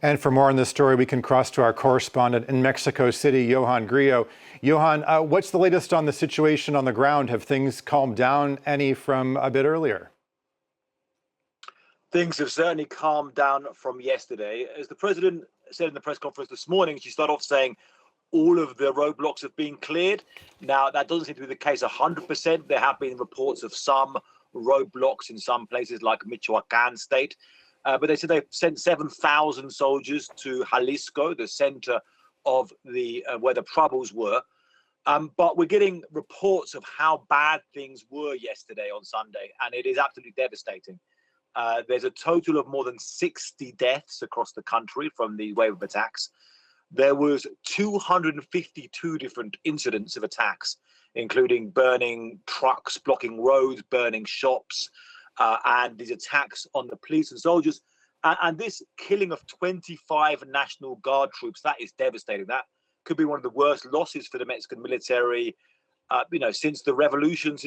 And for more on this story, we can cross to our correspondent in Mexico City, Ioan Grillo. Ioan, what's the latest on the situation on the ground? Have things calmed down any from a bit earlier? Things have certainly calmed down from yesterday. As the president said in the press conference this morning, she started off saying all of the roadblocks have been cleared. Now, that doesn't seem to be the case 100%. There have been reports of some roadblocks in some places like Michoacan state. But they said they've sent 7,000 soldiers to Jalisco, the center of the where the troubles were. But we're getting reports of how bad things were yesterday on Sunday, and it is absolutely devastating. There's a total of more than 60 deaths across the country from the wave of attacks. There was 252 different incidents of attacks, including burning trucks, blocking roads, burning shops, and these attacks on the police and soldiers. And this killing of 25 National Guard troops, that is devastating. That could be one of the worst losses for the Mexican military, since the revolution,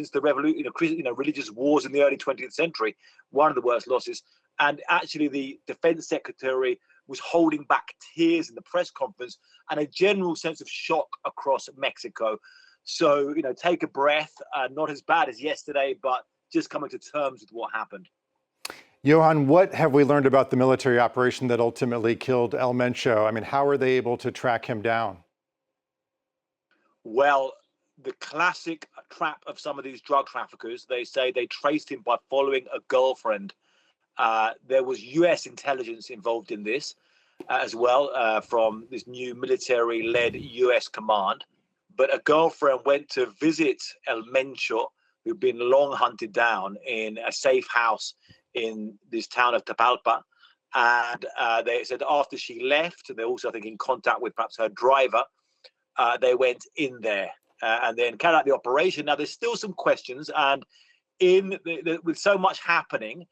religious wars in the early 20th century, one of the worst losses. And actually, the defense secretary was holding back tears in the press conference and a general sense of shock across Mexico. So, take a breath, not as bad as yesterday, but just coming to terms with what happened. Ioan, what have we learned about the military operation that ultimately killed El Mencho? I mean, how are they able to track him down? Well, the classic trap of some of these drug traffickers, they say they traced him by following a girlfriend. There was US intelligence involved in this as well, from this new military-led US command. But a girlfriend went to visit El Mencho, who'd been long hunted down in a safe house in this town of Tapalpa. And they said after she left, and they're also, I think, in contact with perhaps her driver, they went in there and then carried out the operation. Now, there's still some questions, and with so much happening,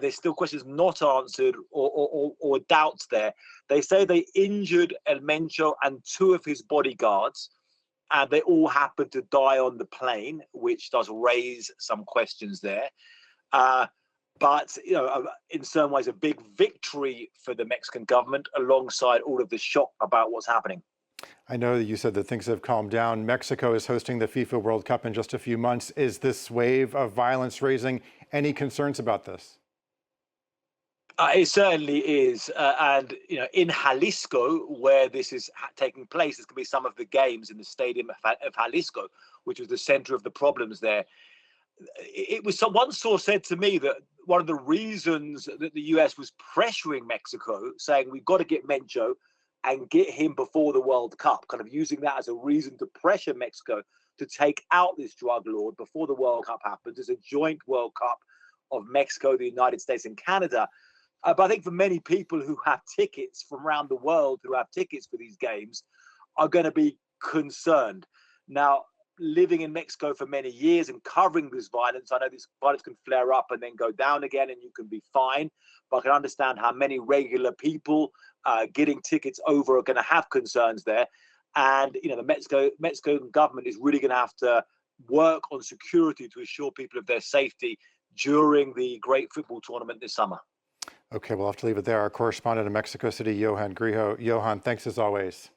there's still questions not answered or doubts there. They say they injured El Mencho and two of his bodyguards, and they all happened to die on the plane, which does raise some questions there. But, in some ways, a big victory for the Mexican government alongside all of the shock about what's happening. I know that you said that things have calmed down. Mexico is hosting the FIFA World Cup in just a few months. Is this wave of violence raising any concerns about this? It certainly is. And, in Jalisco, where this is taking place, there's going to be some of the games in the stadium of Jalisco, which was the center of the problems there. It was one source said to me that one of the reasons that the US was pressuring Mexico, saying we've got to get Mencho and get him before the World Cup, kind of using that as a reason to pressure Mexico to take out this drug lord before the World Cup happens. It's a joint World Cup of Mexico, the United States, and Canada. But I think for many people who have tickets from around the world, who have tickets for these games, are going to be concerned. Now, living in Mexico for many years and covering this violence, I know this violence can flare up and then go down again, and you can be fine. But I can understand how many regular people getting tickets over are going to have concerns there. And, the Mexican government is really going to have to work on security to assure people of their safety during the great football tournament this summer. Okay, we'll have to leave it there. Our correspondent in Mexico City, Ioan Grillo. Ioan, thanks as always.